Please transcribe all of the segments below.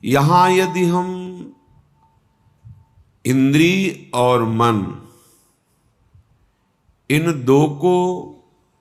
यहां यदि हम इंद्रिय और मन इन दो को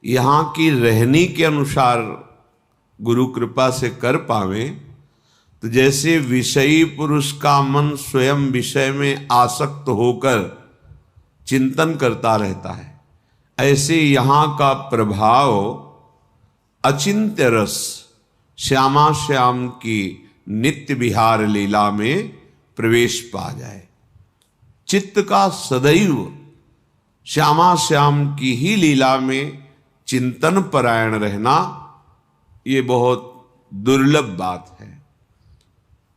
यहां की रहनी के अनुसार गुरु कृपा से कर पावे तो जैसे विषयी पुरुष का मन स्वयं विषय में आसक्त होकर चिंतन करता रहता है, ऐसे यहां का प्रभाव अचिंत्य रस श्यामा श्याम की नित्य विहार लीला में प्रवेश पा जाए। चित्त का सदैव श्यामा श्याम की ही लीला में चिंतन परायण रहना ये बहुत दुर्लभ बात है।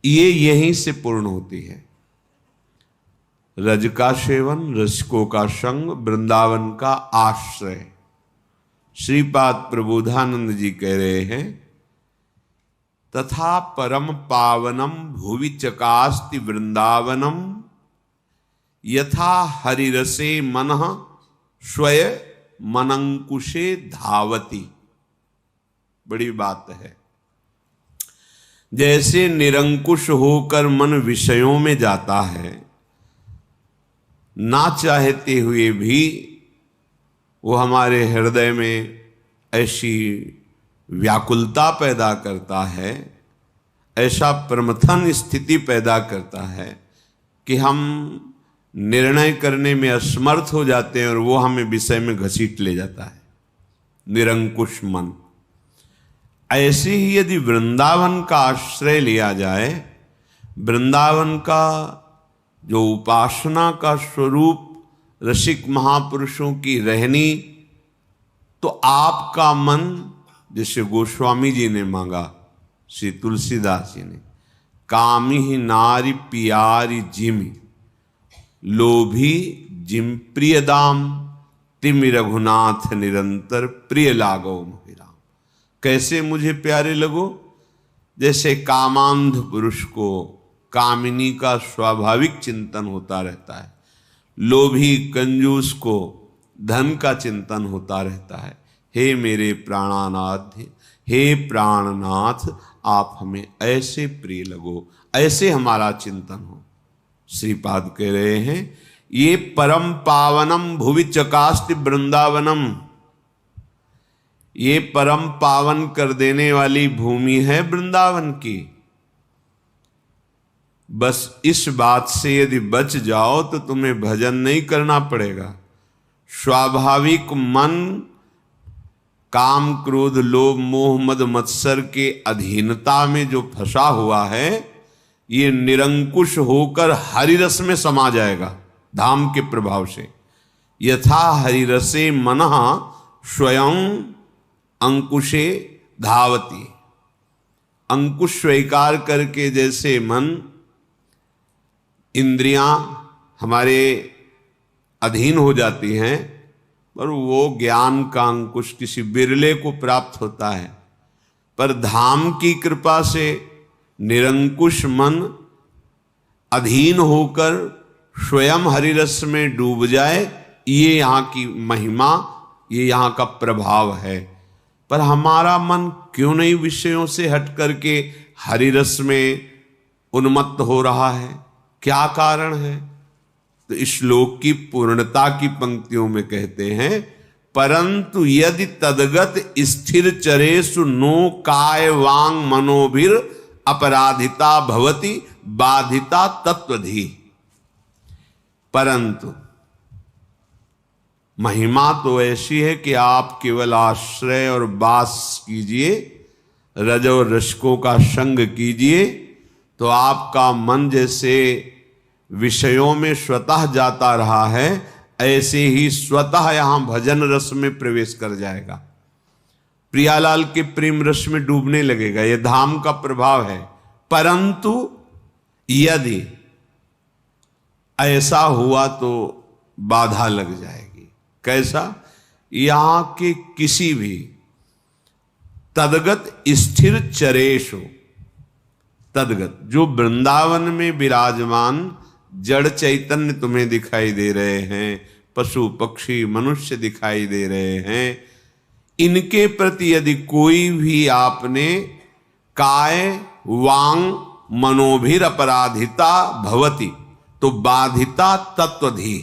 ये यहीं से पूर्ण होती है। रज का सेवन, रसिकों का संग, वृंदावन का आश्रय। श्रीपाद प्रबोधानंद जी कह रहे हैं, तथा परम पावनम भुवि चकास्ति वृंदावनम यथा हरिरसे मनः स्वय मनंकुशे धावति। बड़ी बात है। जैसे निरंकुश होकर मन विषयों में जाता है, ना चाहते हुए भी वो हमारे हृदय में ऐसी व्याकुलता पैदा करता है, ऐसा प्रमथन स्थिति पैदा करता है कि हम निर्णय करने में असमर्थ हो जाते हैं और वो हमें विषय में घसीट ले जाता है, निरंकुश मन। ऐसे ही यदि वृंदावन का आश्रय लिया जाए, वृंदावन का जो उपासना का स्वरूप रसिक महापुरुषों की रहनी, तो आपका मन जैसे गोस्वामी जी ने मांगा, श्री तुलसीदास जी ने, कामी ही नारी पियारी जिमि लोभी जिम प्रिय दाम तिमि रघुनाथ निरंतर प्रिय लागो मोहिराम। कैसे मुझे प्यारे लगो? जैसे कामांध पुरुष को कामिनी का स्वाभाविक चिंतन होता रहता है, लोभी कंजूस को धन का चिंतन होता रहता है। हे मेरे प्राणानाथ, हे प्राणनाथ, आप हमें ऐसे प्रिय लगो, ऐसे हमारा चिंतन हो। श्रीपाद कह रहे हैं, ये परम पावनम भुवि चकास्ति वृंदावनम, ये परम पावन कर देने वाली भूमि है वृंदावन की। बस इस बात से यदि बच जाओ तो तुम्हें भजन नहीं करना पड़ेगा। स्वाभाविक मन काम क्रोध लोभ मोह मद मत्सर के अधीनता में जो फंसा हुआ है, ये निरंकुश होकर हरिरस में समा जाएगा धाम के प्रभाव से। यथा हरिरसे मनः स्वयं अंकुशे धावती। अंकुश स्वीकार करके जैसे मन, इंद्रियां हमारे अधीन हो जाती हैं, पर वो ज्ञान का अंकुश किसी बिरले को प्राप्त होता है। पर धाम की कृपा से निरंकुश मन अधीन होकर स्वयं हरिरस में डूब जाए, ये यहाँ की महिमा, ये यहाँ का प्रभाव है। पर हमारा मन क्यों नहीं विषयों से हट करके हरिरस में उन्मत्त हो रहा है? क्या कारण है? तो इस श्लोक की पूर्णता की पंक्तियों में कहते हैं, परंतु यदि तदगत स्थिर चरेषु नो काय वांग मनोभिर अपराधिता भवति बाधिता तत्वधि। परंतु महिमा तो ऐसी है कि आप केवल आश्रय और वास कीजिए, रज और रसिकों का संग कीजिए, तो आपका मन जैसे विषयों में स्वतः जाता रहा है, ऐसे ही स्वतः यहां भजन रस में प्रवेश कर जाएगा, प्रियालाल के प्रेम रस में डूबने लगेगा। यह धाम का प्रभाव है। परंतु यदि ऐसा हुआ तो बाधा लग जाएगी। कैसा? यहां के किसी भी तदगत स्थिर चरेशो, तदगत जो वृंदावन में विराजमान जड़ चैतन्य तुम्हें दिखाई दे रहे हैं, पशु पक्षी मनुष्य दिखाई दे रहे हैं, इनके प्रति यदि कोई भी आपने काय वांग मनोभिर अपराधिता भवति, तो बाधिता तत्वधि,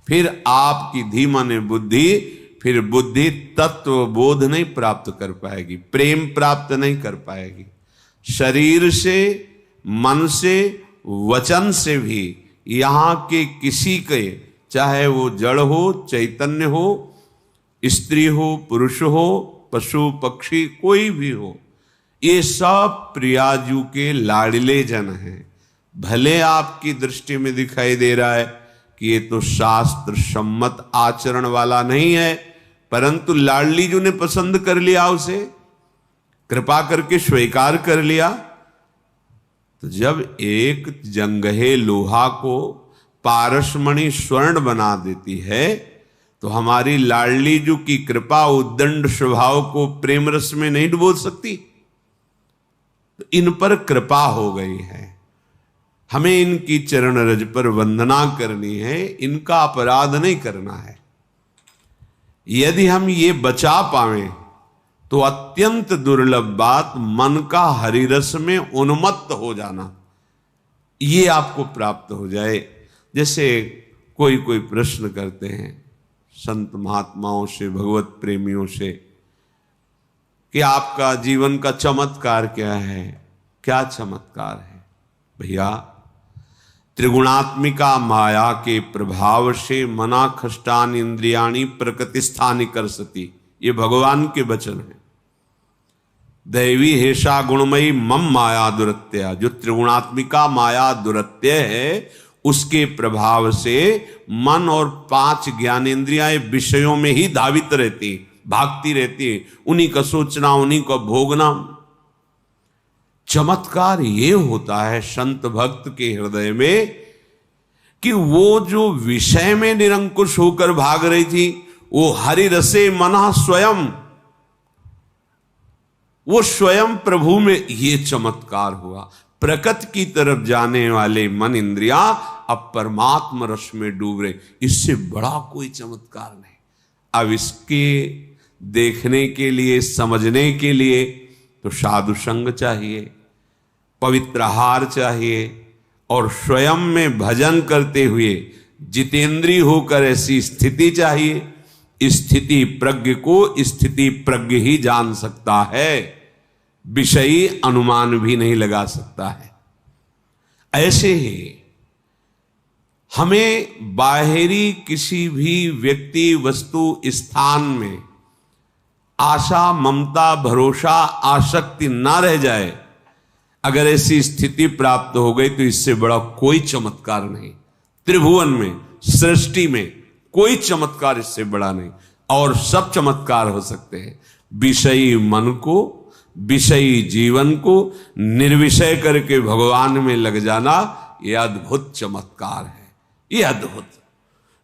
फिर आपकी धी माने बुद्धि, फिर बुद्धि तत्व बोध नहीं प्राप्त कर पाएगी, प्रेम प्राप्त नहीं कर पाएगी। शरीर से, मन से, वचन से भी यहां के किसी के, चाहे वो जड़ हो, चैतन्य हो, स्त्री हो, पुरुष हो, पशु पक्षी, कोई भी हो, ये सब प्रियाजू के लाडले जन हैं। भले आपकी दृष्टि में दिखाई दे रहा है कि ये तो शास्त्र सम्मत आचरण वाला नहीं है, परंतु लाडली जी ने पसंद कर लिया, उसे कृपा करके स्वीकार कर लिया। तो जब एक जंगहे लोहा को पारसमणि स्वर्ण बना देती है, तो हमारी लाडली जी की कृपा उद्दंड स्वभाव को प्रेम रस में नहीं डुबो सकती। तो इन पर कृपा हो गई है, हमें इनकी चरण रज पर वंदना करनी है, इनका अपराध नहीं करना है। यदि हम ये बचा पावें तो अत्यंत दुर्लभ बात मन का हरिरस में उन्मत्त हो जाना, ये आपको प्राप्त हो जाए। जैसे कोई कोई प्रश्न करते हैं संत महात्माओं से, भगवत प्रेमियों से, कि आपका जीवन का चमत्कार क्या है? क्या चमत्कार है? भैया, त्रिगुणात्मिका माया के प्रभाव से मना खष्टान इंद्रियाणी प्रकृतिस्थानि करसति, ये भगवान के वचन है। दैवी हेषा गुणमयी मम माया दुरत्या, जो त्रिगुणात्मिका माया दुरत्य है, उसके प्रभाव से मन और 5 ज्ञानेंद्रियाएं विषयों में ही धावित रहती, भागती रहती, उन्हीं का सोचना, उन्हीं का भोगना। चमत्कार ये होता है संत भक्त के हृदय में कि वो जो विषय में निरंकुश होकर भाग रही थी, वो हरि रसे मना स्वयं, वो स्वयं प्रभु में ये चमत्कार हुआ। प्रकृति की तरफ जाने वाले मन इंद्रिया अब परमात्मा रस में डूब रहे, इससे बड़ा कोई चमत्कार नहीं। अब इसके देखने के लिए, समझने के लिए तो साधु संग चाहिए, पवित्र आहार चाहिए, और स्वयं में भजन करते हुए जितेंद्रीय होकर ऐसी स्थिति चाहिए। स्थिति प्रज्ञ को स्थिति प्रज्ञ ही जान सकता है, विषयी अनुमान भी नहीं लगा सकता है। ऐसे ही हमें बाहरी किसी भी व्यक्ति, वस्तु, स्थान में आशा, ममता, भरोसा, आसक्ति ना रह जाए। अगर ऐसी स्थिति प्राप्त हो गई तो इससे बड़ा कोई चमत्कार नहीं। त्रिभुवन में, सृष्टि में कोई चमत्कार इससे बड़ा नहीं। और सब चमत्कार हो सकते हैं। विषयी मन को, विषयी जीवन को निर्विषय करके भगवान में लग जाना, यह अद्भुत चमत्कार है। यह अद्भुत,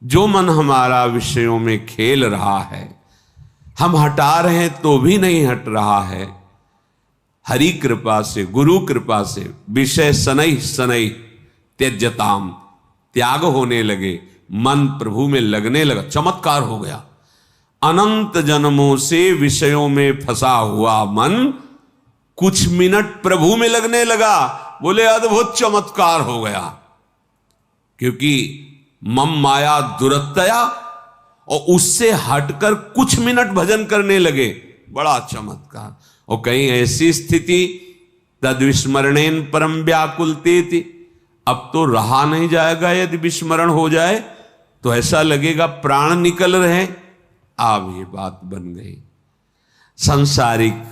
जो मन हमारा विषयों में खेल रहा है, हम हटा रहे हैं तो भी नहीं हट रहा है, हरि कृपा से, गुरु कृपा से विषय शनै शनै त्यज्यताम, त्याग होने लगे, मन प्रभु में लगने लगा, चमत्कार हो गया। अनंत जन्मों से विषयों में फंसा हुआ मन कुछ मिनट प्रभु में लगने लगा, बोले अद्भुत चमत्कार हो गया। क्योंकि मम माया दुरत्या, और उससे हटकर कुछ मिनट भजन करने लगे, बड़ा चमत्कार। और कहीं ऐसी स्थिति तद विस्मरणेन परम व्याकुलते थी, अब तो रहा नहीं जाएगा, यदि विस्मरण हो जाए तो ऐसा लगेगा प्राण निकल रहे। अब ये बात बन गई। सांसारिक,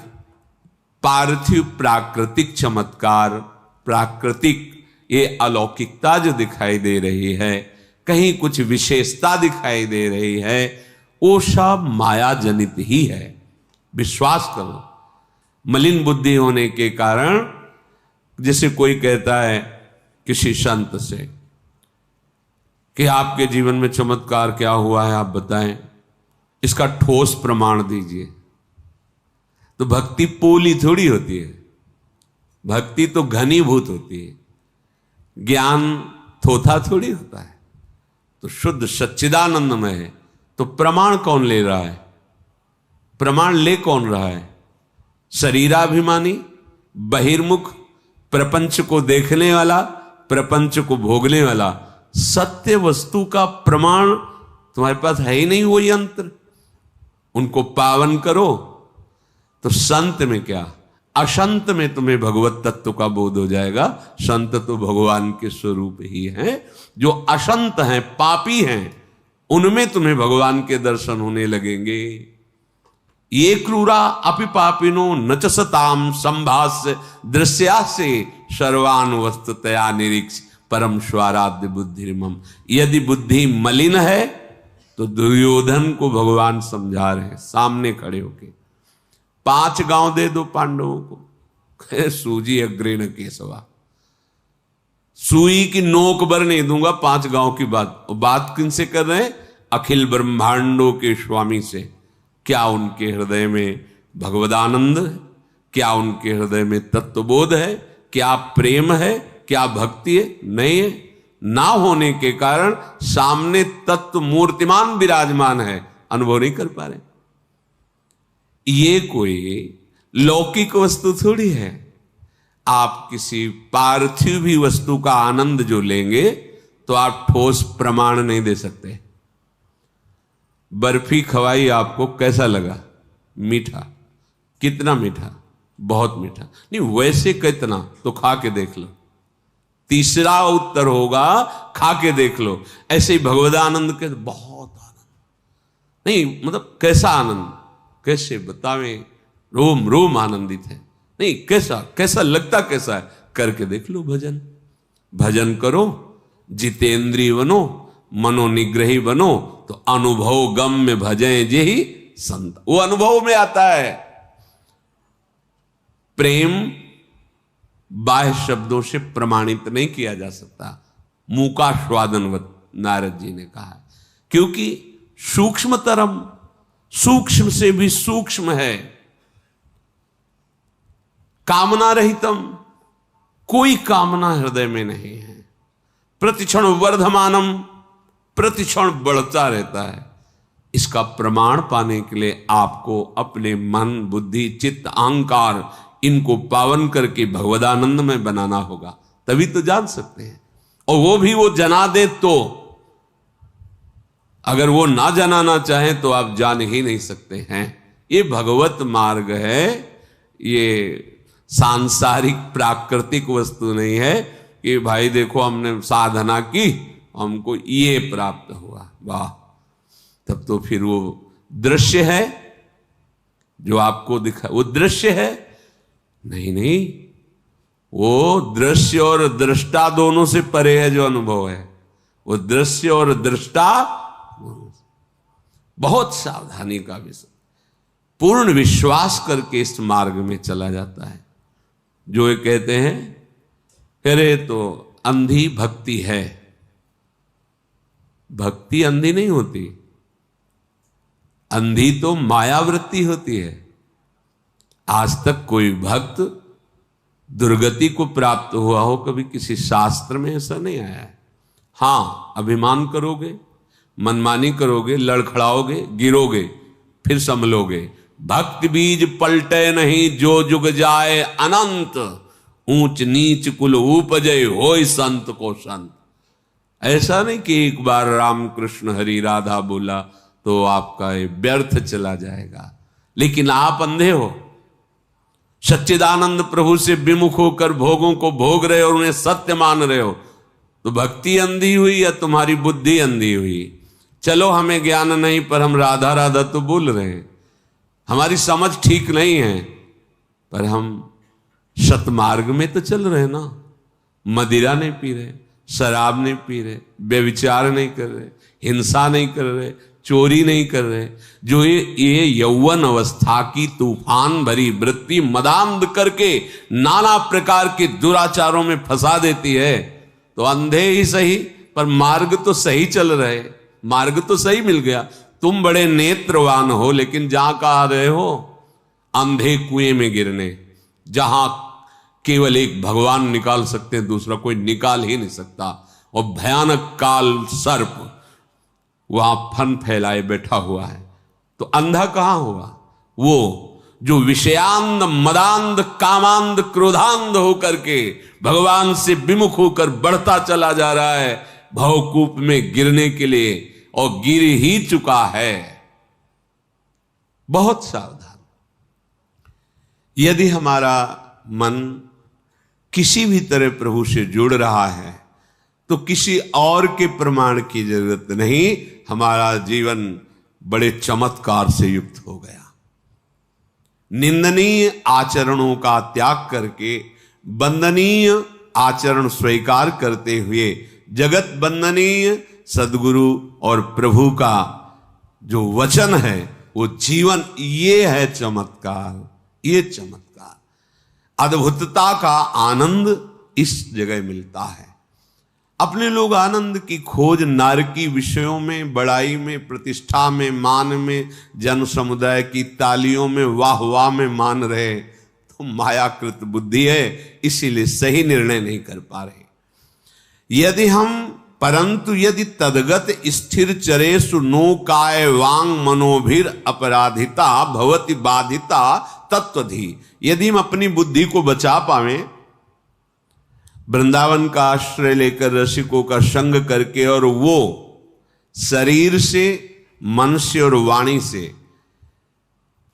पार्थिव, प्राकृतिक चमत्कार, प्राकृतिक ये अलौकिकता जो दिखाई दे रही है, कहीं कुछ विशेषता दिखाई दे रही है, वो सब माया जनित ही है। विश्वास करो। मलिन बुद्धि होने के कारण, जैसे कोई कहता है किसी संत से कि आपके जीवन में चमत्कार क्या हुआ है, आप बताएं, इसका ठोस प्रमाण दीजिए। तो भक्ति पोली थोड़ी होती है, भक्ति तो घनीभूत होती है, ज्ञान थोथा थोड़ी होता है। तो शुद्ध सच्चिदानंदमय है, तो प्रमाण कौन ले रहा है? प्रमाण ले कौन रहा है? शरीराभिमानी, बहिर्मुख, प्रपंच को देखने वाला, प्रपंच को भोगने वाला, सत्य वस्तु का प्रमाण तुम्हारे पास है ही नहीं। वो यंत्र उनको पावन करो तो संत में क्या, अशंत में तुम्हें भगवत तत्व का बोध हो जाएगा। संत तो भगवान के स्वरूप ही हैं। जो अशंत हैं, पापी हैं, उनमें तुम्हें भगवान के दर्शन होने लगेंगे। ये क्रूरा अपि पापिनो न च सताम संभास्य दृश्यासे सर्वान वस्तुतया निरीक्ष परम स्वाराध्य बुद्धिर्मम। यदि बुद्धि मलिन है तो दुर्योधन को भगवान समझा रहे हैं सामने खड़े होके। 5 गांव दे दो पांडवों को, सूजी अग्रेण केशवा, सुई की नोक भर नहीं दूंगा 5 गांव की बात। बात किनसे कर रहे हैं? अखिल ब्रह्मांडों के स्वामी से। क्या उनके हृदय में भगवदानंद है? क्या उनके हृदय में तत्वबोध है? क्या प्रेम है? क्या भक्ति है? नहीं है। ना होने के कारण सामने तत्व मूर्तिमान विराजमान है, अनुभव नहीं कर पा रहे। ये कोई लौकिक वस्तु थोड़ी है। आप किसी पार्थिव भी वस्तु का आनंद जो लेंगे तो आप ठोस प्रमाण नहीं दे सकते। बर्फी खवाई आपको, कैसा लगा? मीठा। कितना मीठा? बहुत मीठा। नहीं, वैसे कितना? तो खा के देख लो। तीसरा उत्तर होगा खा के देख लो। ऐसे ही भगवदानंद के बहुत आनंद नहीं, मतलब कैसा आनंद, कैसे बतावें, रोम रोम आनंदित है। नहीं, कैसा कैसा लगता कैसा है, करके देख लो। भजन भजन करो, जितेंद्रिय बनो, मनोनिग्रही बनो, तो अनुभव गम में भजें जे ही संत। वो अनुभव में आता है। प्रेम बाह्य शब्दों से प्रमाणित नहीं किया जा सकता। मुंह का स्वादनवत, नारद जी ने कहा, क्योंकि सूक्ष्मतरम, सूक्ष्म से भी सूक्ष्म है। कामना रहितम, कोई कामना हृदय में नहीं है। प्रतिक्षण वर्धमानम, प्रतिक्षण बढ़ता रहता है। इसका प्रमाण पाने के लिए आपको अपने मन, बुद्धि, चित्त, अहंकार इनको पावन करके भगवदानंद में बनाना होगा, तभी तो जान सकते हैं। और वो भी वो जना दे तो। अगर वो ना जनाना चाहे तो आप जान ही नहीं सकते हैं। ये भगवत मार्ग है। ये सांसारिक प्राकृतिक वस्तु नहीं है कि भाई देखो हमने साधना की, हमको ये प्राप्त हुआ, वाह। तब तो फिर वो दृश्य है जो आपको दिखा, वो दृश्य है। नहीं नहीं, वो दृश्य और दृष्टा दोनों से परे है जो अनुभव है। वो दृश्य और दृष्टा बहुत सावधानी का विषय। पूर्ण विश्वास करके इस मार्ग में चला जाता है। जो ये कहते हैं अरे तो अंधी भक्ति है, भक्ति अंधी नहीं होती, अंधी तो मायावृत्ति होती है। आज तक कोई भक्त दुर्गति को प्राप्त हुआ हो कभी किसी शास्त्र में ऐसा नहीं आया है। हां, अभिमान करोगे, मनमानी करोगे, लड़खड़ाओगे, गिरोगे, फिर संभलोगे। भक्ति बीज पलटे नहीं, जो जुग जाए अनंत, ऊंच नीच कुल उपजय होय संत को संत। ऐसा नहीं कि एक बार राम कृष्ण हरि राधा बोला तो आपका ये व्यर्थ चला जाएगा। लेकिन आप अंधे हो, सच्चिदानंद प्रभु से विमुख होकर भोगों को भोग रहे हो और उन्हें सत्य मान रहे हो, तो भक्ति अंधी हुई या तुम्हारी बुद्धि अंधी हुई? चलो हमें ज्ञान नहीं, पर हम राधा राधा तो बोल रहे हैं। हमारी समझ ठीक नहीं है, पर हम सतमार्ग में तो चल रहे ना। मदिरा नहीं पी रहे, शराब नहीं पी रहे, व्यभिचार नहीं कर रहे, हिंसा नहीं कर रहे, चोरी नहीं कर रहे। जो ये यौवन अवस्था की तूफान भरी वृत्ति मदांध करके नाना प्रकार के दुराचारों में फंसा देती है, तो अंधे ही सही पर मार्ग तो सही चल रहे, मार्ग तो सही मिल गया। तुम बड़े नेत्रवान हो, लेकिन जहां का आ रहे हो अंधे कुएं में गिरने, जहां केवल एक भगवान निकाल सकते हैं, दूसरा कोई निकाल ही नहीं सकता। और भयानक काल सर्प वहां फन फैलाए बैठा हुआ है, तो अंधा कहां होगा? वो जो विषयांध मदांध कामांध क्रोधांध होकर के भगवान से विमुख होकर बढ़ता चला जा रहा है भवकूप में गिरने के लिए, और गिर ही चुका है। बहुत सावधान। यदि हमारा मन किसी भी तरह प्रभु से जुड़ रहा है तो किसी और के प्रमाण की जरूरत नहीं, हमारा जीवन बड़े चमत्कार से युक्त हो गया। निंदनीय आचरणों का त्याग करके वंदनीय आचरण स्वीकार करते हुए जगत वंदनीय सद्गुरु और प्रभु का जो वचन है वो जीवन, ये है चमत्कार। ये चमत्कार, अद्भुतता का आनंद इस जगह मिलता है। अपने लोग आनंद की खोज नारकी विषयों में, बड़ाई में, प्रतिष्ठा में, मान में, जन समुदाय की तालियों में, वाह वाह में मान रहे, तो मायाकृत बुद्धि है, इसीलिए सही निर्णय नहीं कर पा रहे। परंतु यदि तदगत स्थिर चरेषु नो काय वांग मनोभिर अपराधिता भवति बाधिता तत्वधि, यदि हम अपनी बुद्धि को बचा पावे, वृंदावन का आश्रय लेकर रसिकों का संग करके, और वो शरीर से, मन से और वाणी से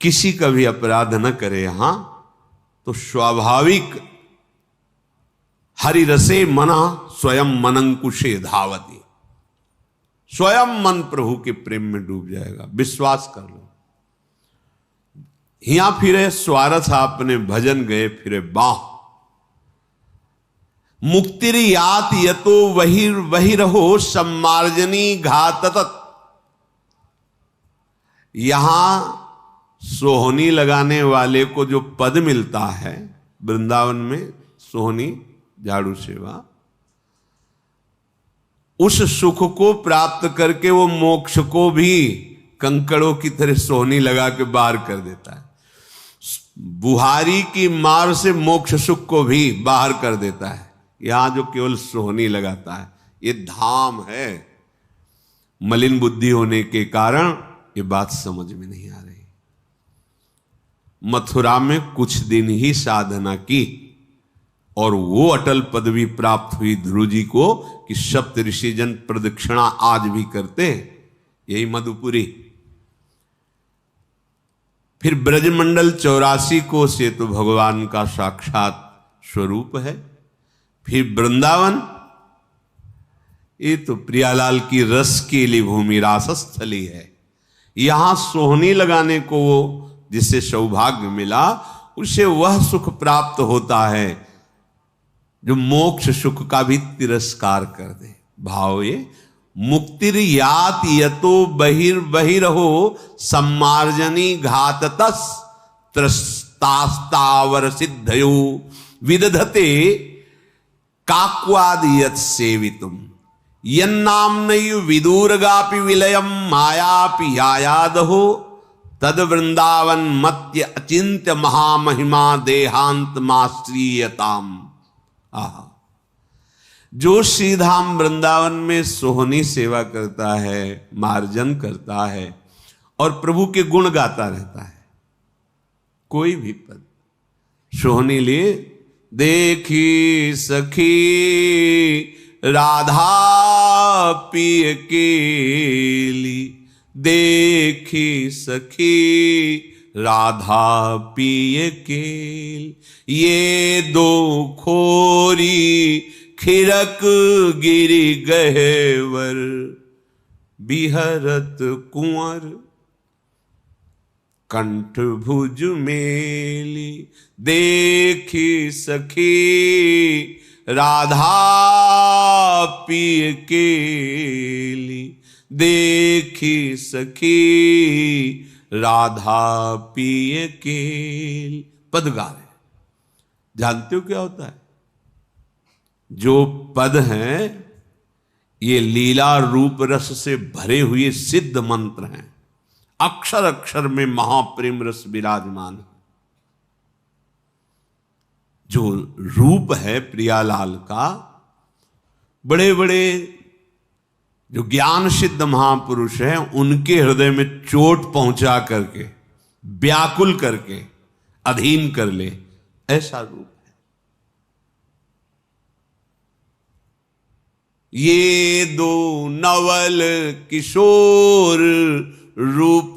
किसी का भी अपराध न करे, यहां तो स्वाभाविक हरिरसे मना स्वयं मनंकुशे धावती, स्वयं मन प्रभु के प्रेम में डूब जाएगा। विश्वास कर लो। हिया फिरे स्वारथ आपने भजन गए फिरे बाह, मुक्तिर यात यतो वही रहो सम्मार्जनी घातत। यहां सोहनी लगाने वाले को जो पद मिलता है वृंदावन में, सोहनी झाड़ू सेवा, उस सुख को प्राप्त करके वो मोक्ष को भी कंकड़ों की तरह सोहनी लगा के बाहर कर देता है। बुहारी की मार से मोक्ष सुख को भी बाहर कर देता है। यहां जो केवल सोहनी लगाता है, ये धाम है। मलिन बुद्धि होने के कारण ये बात समझ में नहीं आ रही। मथुरा में कुछ दिन ही साधना की और वो अटल पदवी प्राप्त हुई ध्रुव जी को कि सप्त ऋषिजन प्रदक्षिणा आज भी करते हैं, यही मधुपुरी। फिर ब्रजमंडल 84 को से तो भगवान का साक्षात स्वरूप है। फिर वृंदावन, ये तो प्रियालाल की रस की ली भूमि, रासस्थली है। यहां सोहनी लगाने को वो जिसे सौभाग्य मिला, उसे वह सुख प्राप्त होता है जो मोक्ष सुख का भी तिरस्कार कर दे। भाव ये मुक्तिर यात यतो बहिरहो सम्मार्जनी घाततस त्रस्तास्तावर सिद्धयो विदधते काक्वाद यत् सेवितुम यन्नाम्नयु विदूरगापि विलयम मायापि यायादहो तद वृंदावन मत्य अचिंत्य महामहिमा देहांत माश्रीयताम। आहा, जो श्रीधाम वृंदावन में सोहनी सेवा करता है, मार्जन करता है और प्रभु के गुण गाता रहता है, कोई भी पद सोहनी लिए, देखी सखी राधा पिय केली, देखी सखी राधा पिय केल, ये दो खोरी खिरक गिरी गहेवर बिहरत कुंवर कंठ भुज मेली, देखी सखी राधा पिय केली, देखी सखी राधा पिय केल। पद गा रहे, जानते हो क्या होता है? जो पद हैं ये लीला रूप रस से भरे हुए सिद्ध मंत्र हैं, अक्षर अक्षर में महाप्रेम रस विराजमान है। जो रूप है प्रियालाल का, बड़े बड़े जो ज्ञान सिद्ध महापुरुष हैं उनके हृदय में चोट पहुंचा करके, व्याकुल करके अधीन कर ले, ऐसा रूप है। ये दो नवल किशोर रूप